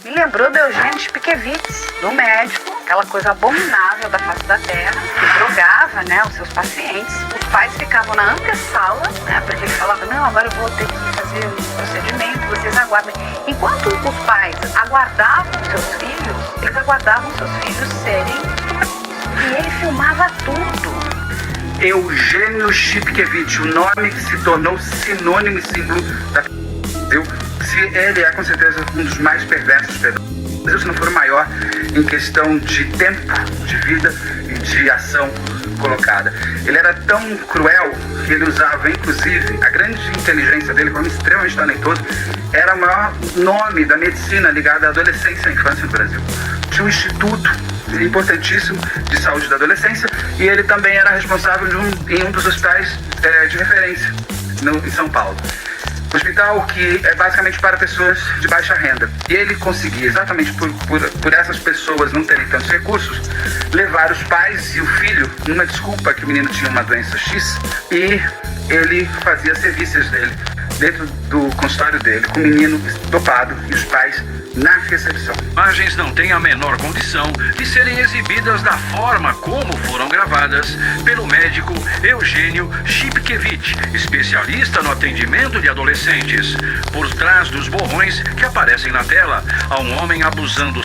Me lembrou do Eugênio Spikevich, do médico, aquela coisa abominável da face da terra, que drogava, né, os seus pacientes. Os pais ficavam na antessala, né, porque ele falava, não, agora eu vou ter que fazer um procedimento, vocês aguardem. Enquanto os pais aguardavam seus filhos, eles aguardavam seus filhos serem e ele filmava tudo. Eugênio Spikevich, o nome que se tornou sinônimo e símbolo da Brasil. Se ele é com certeza um dos mais perversos pedófilos, se não for o maior em questão de tempo de vida e de ação colocada. Ele era tão cruel que ele usava, inclusive, a grande inteligência dele, como extremamente talentoso, era o maior nome da medicina ligada à adolescência e à infância no Brasil. Tinha um instituto importantíssimo de saúde da adolescência e ele também era responsável em um dos hospitais de referência em São Paulo. Hospital que é basicamente para pessoas de baixa renda. E ele conseguia, exatamente por essas pessoas não terem tantos recursos, levar os pais e o filho numa desculpa que o menino tinha uma doença X, e ele fazia serviços dele dentro do consultório dele, com o menino dopado e os pais na recepção. Imagens não têm a menor condição de serem exibidas da forma como foram gravadas pelo médico Eugênio Spikevich, especialista no atendimento de adolescentes. Por trás dos borrões que aparecem na tela, há um homem abusando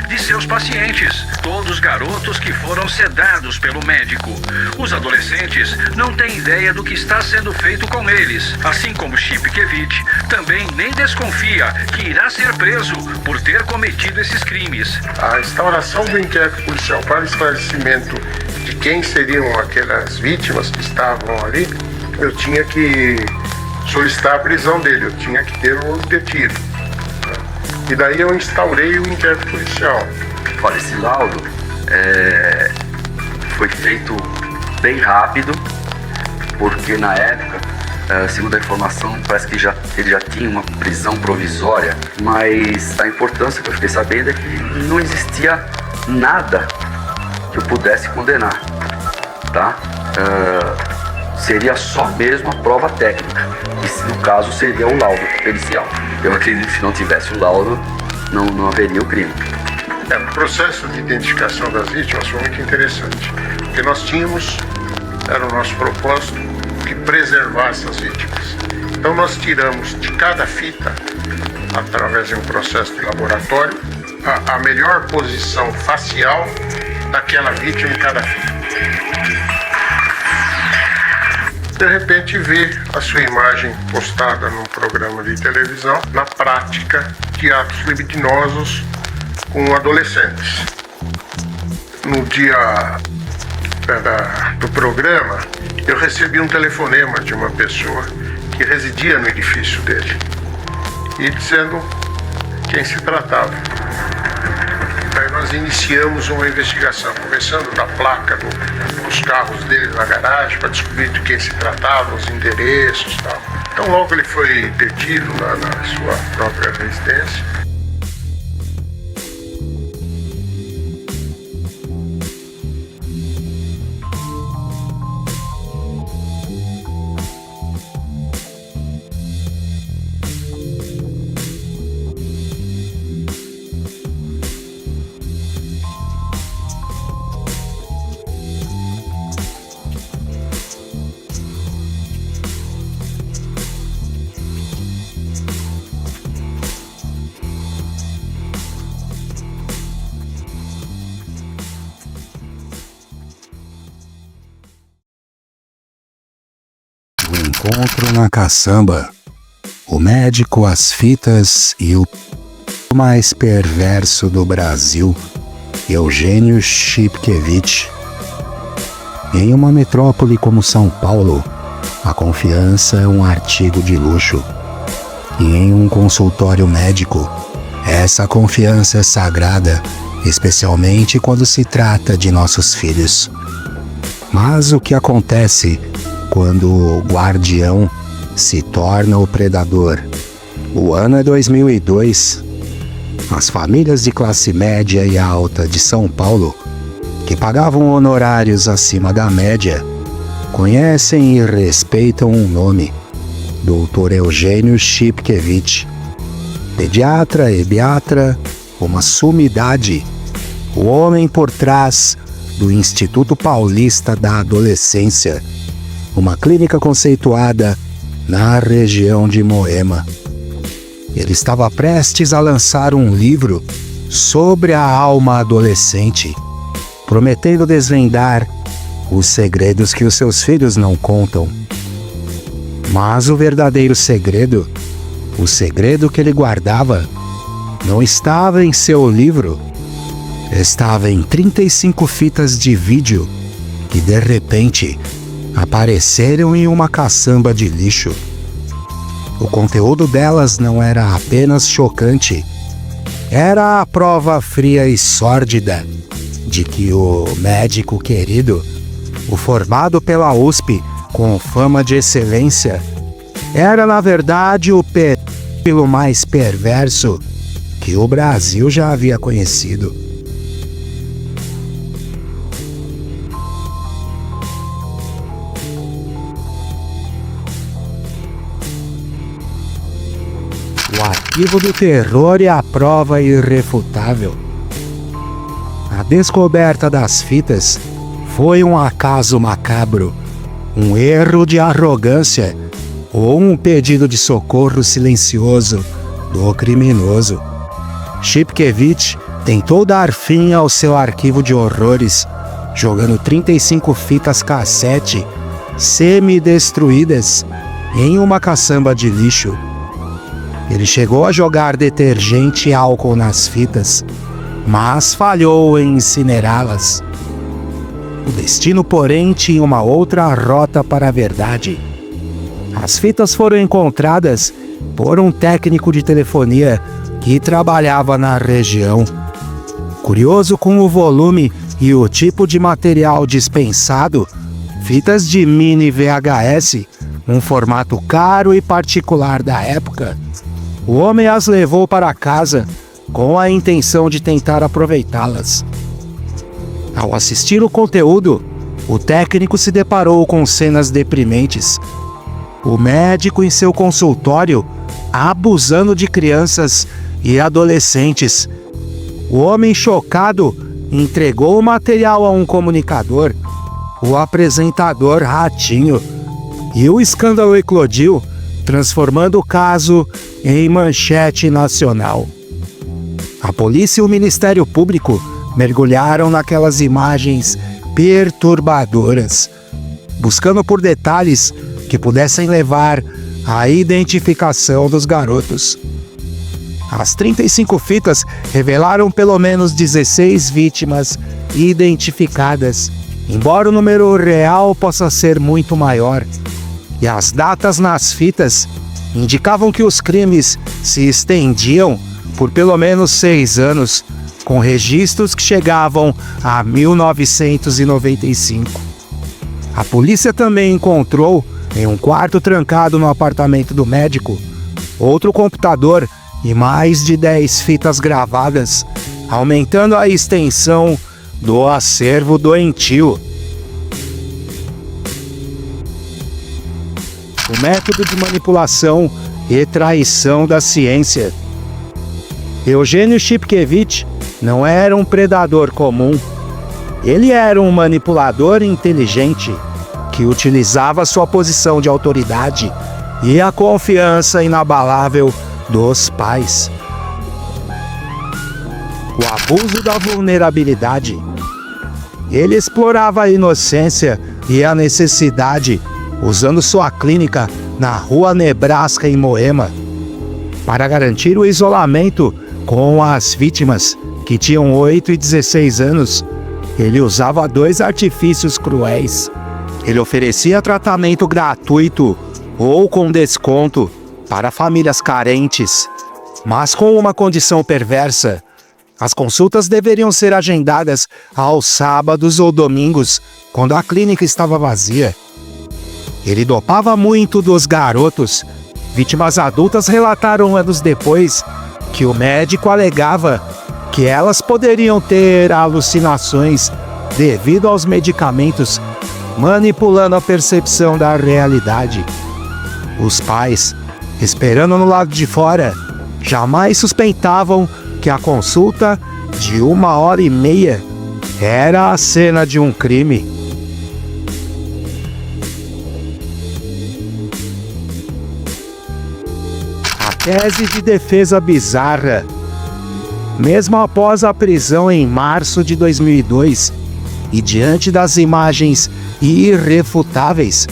de seus pacientes, todos garotos que foram sedados pelo médico. Os adolescentes não têm ideia do que está sendo feito com eles, assim como Spikevich também nem desconfia que irá ser preso por ter cometido esses crimes. A instauração do inquérito policial para esclarecimento de quem seriam aquelas vítimas que estavam ali, eu tinha que solicitar a prisão dele, eu tinha que ter um detido. E daí eu instaurei o inquérito policial. Olha, esse laudo foi feito bem rápido, porque na época, segundo a informação, parece que ele já tinha uma prisão provisória, mas a importância que eu fiquei sabendo é que não existia nada que eu pudesse condenar, tá? Seria só mesmo a prova técnica, e no caso seria o laudo pericial. Eu acredito que se não tivesse o laudo, não haveria o crime. O processo de identificação das vítimas foi muito interessante, porque nós tínhamos, era o nosso propósito, que preservar essas vítimas. Então nós tiramos de cada fita, através de um processo de laboratório, a melhor posição facial daquela vítima em cada fita. De repente vê a sua imagem postada num programa de televisão na prática de atos libidinosos com adolescentes. No dia do programa, eu recebi um telefonema de uma pessoa que residia no edifício dele e dizendo quem se tratava. Aí nós iniciamos uma investigação, começando da placa dos carros dele na garagem, para descobrir de quem se tratava, os endereços e tal. Então logo ele foi detido lá na sua própria residência. Encontro na caçamba. O médico, as fitas e o mais perverso do Brasil, Eugênio Spikevich. Em uma metrópole como São Paulo, a confiança é um artigo de luxo. E em um consultório médico, essa confiança é sagrada, especialmente quando se trata de nossos filhos. Mas o que acontece quando o guardião se torna o predador? O ano é 2002. As famílias de classe média e alta de São Paulo, que pagavam honorários acima da média, conhecem e respeitam um nome: Dr. Eugênio Spikevich. pediatra Ebiatra, uma sumidade, o homem por trás do Instituto Paulista da Adolescência, uma clínica conceituada na região de Moema. Ele estava prestes a lançar um livro sobre a alma adolescente, prometendo desvendar os segredos que os seus filhos não contam. Mas o verdadeiro segredo, o segredo que ele guardava, não estava em seu livro, estava em 35 fitas de vídeo que de repente apareceram em uma caçamba de lixo. O conteúdo delas não era apenas chocante, era a prova fria e sórdida de que o médico querido, o formado pela USP com fama de excelência, era na verdade o pedófilo mais perverso que o Brasil já havia conhecido. O arquivo do terror é a prova irrefutável. A descoberta das fitas foi um acaso macabro, um erro de arrogância ou um pedido de socorro silencioso do criminoso. Shipkevich tentou dar fim ao seu arquivo de horrores, jogando 35 fitas cassete semi-destruídas em uma caçamba de lixo. Ele chegou a jogar detergente e álcool nas fitas, mas falhou em incinerá-las. O destino, porém, tinha uma outra rota para a verdade. As fitas foram encontradas por um técnico de telefonia que trabalhava na região. Curioso com o volume e o tipo de material dispensado, fitas de mini VHS, um formato caro e particular da época, o homem as levou para casa com a intenção de tentar aproveitá-las. Ao assistir o conteúdo, o técnico se deparou com cenas deprimentes. O médico em seu consultório abusando de crianças e adolescentes. O homem chocado entregou o material a um comunicador, o apresentador Ratinho, e o escândalo eclodiu, transformando o caso em manchete nacional. A polícia e o Ministério Público mergulharam naquelas imagens perturbadoras, buscando por detalhes que pudessem levar à identificação dos garotos. As 35 fitas revelaram pelo menos 16 vítimas identificadas, embora o número real possa ser muito maior. E as datas nas fitas indicavam que os crimes se estendiam por pelo menos 6 anos, com registros que chegavam a 1995. A polícia também encontrou, em um quarto trancado no apartamento do médico, outro computador e mais de 10 fitas gravadas, aumentando a extensão do acervo doentio. O método de manipulação e traição da ciência. Eugênio Shipkevich não era um predador comum. Ele era um manipulador inteligente que utilizava sua posição de autoridade e a confiança inabalável dos pais. O abuso da vulnerabilidade. Ele explorava a inocência e a necessidade, usando sua clínica na Rua Nebraska, em Moema, para garantir o isolamento com as vítimas, que tinham 8 e 16 anos. Ele usava 2 artifícios cruéis. Ele oferecia tratamento gratuito ou com desconto para famílias carentes, mas com uma condição perversa. As consultas deveriam ser agendadas aos sábados ou domingos, quando a clínica estava vazia. Ele dopava muito dos garotos. Vítimas adultas relataram anos depois que o médico alegava que elas poderiam ter alucinações devido aos medicamentos, manipulando a percepção da realidade. Os pais, esperando no lado de fora, jamais suspeitavam que a consulta de 1h30 era a cena de um crime. A tese de defesa bizarra. Mesmo após a prisão em março de 2002, e diante das imagens irrefutáveis,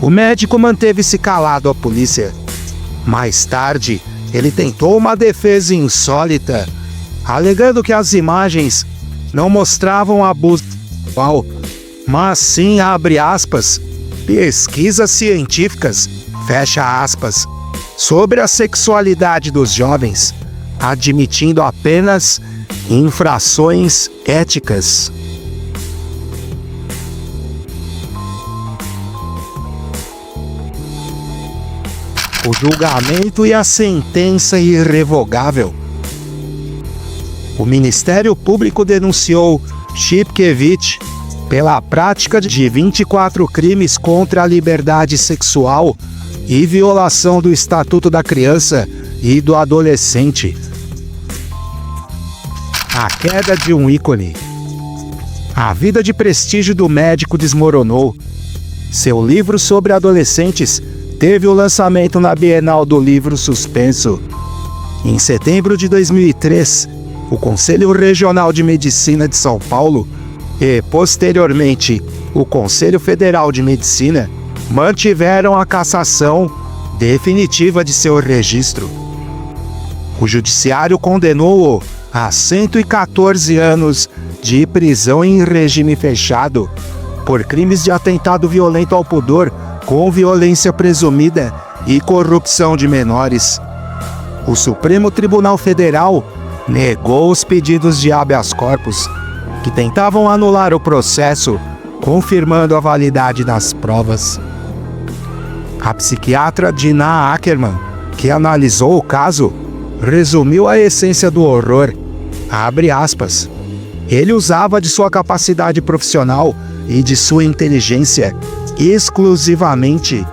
o médico manteve-se calado à polícia. Mais tarde, ele tentou uma defesa insólita, alegando que as imagens não mostravam abuso sexual, mas sim, abre aspas, pesquisas científicas, fecha aspas, sobre a sexualidade dos jovens, admitindo apenas infrações éticas. O julgamento e a sentença irrevogável. O Ministério Público denunciou Chipkevich pela prática de 24 crimes contra a liberdade sexual e violação do Estatuto da Criança e do Adolescente. A queda de um ícone. A vida de prestígio do médico desmoronou. Seu livro sobre adolescentes teve o lançamento na Bienal do Livro Suspenso. Em setembro de 2003, o Conselho Regional de Medicina de São Paulo e, posteriormente, o Conselho Federal de Medicina mantiveram a cassação definitiva de seu registro. O Judiciário condenou-o a 114 anos de prisão em regime fechado por crimes de atentado violento ao pudor com violência presumida e corrupção de menores. O Supremo Tribunal Federal negou os pedidos de habeas corpus, que tentavam anular o processo, confirmando a validade das provas. A psiquiatra Dinah Ackerman, que analisou o caso, resumiu a essência do horror. Abre aspas. Ele usava de sua capacidade profissional e de sua inteligência exclusivamente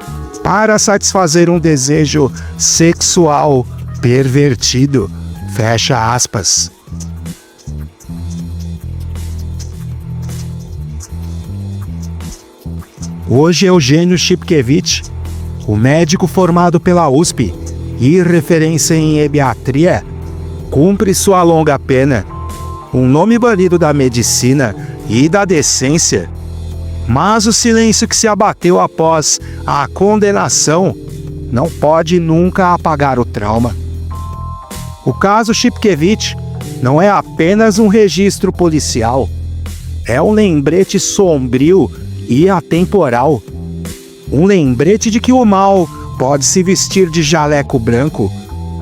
para satisfazer um desejo sexual pervertido. Fecha aspas. Hoje, Eugênio Chipkevich, o médico formado pela USP e referência em ebiatria, cumpre sua longa pena, um nome banido da medicina e da decência. Mas o silêncio que se abateu após a condenação não pode nunca apagar o trauma. O caso Chipkevich não é apenas um registro policial, é um lembrete sombrio e atemporal. Um lembrete de que o mal pode se vestir de jaleco branco,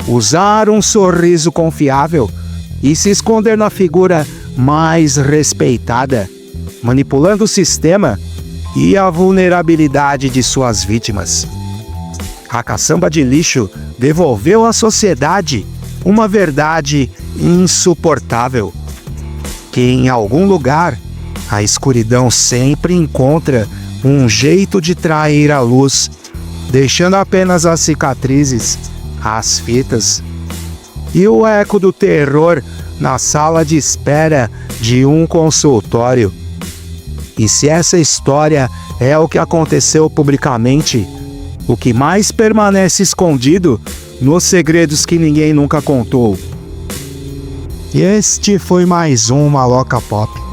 usar um sorriso confiável e se esconder na figura mais respeitada, manipulando o sistema e a vulnerabilidade de suas vítimas. A caçamba de lixo devolveu à sociedade uma verdade insuportável, que em algum lugar a escuridão sempre encontra um jeito de trair a luz, deixando apenas as cicatrizes, as fitas e o eco do terror na sala de espera de um consultório. E se essa história é o que aconteceu publicamente, o que mais permanece escondido nos segredos que ninguém nunca contou. E este foi mais um Maloca Pop.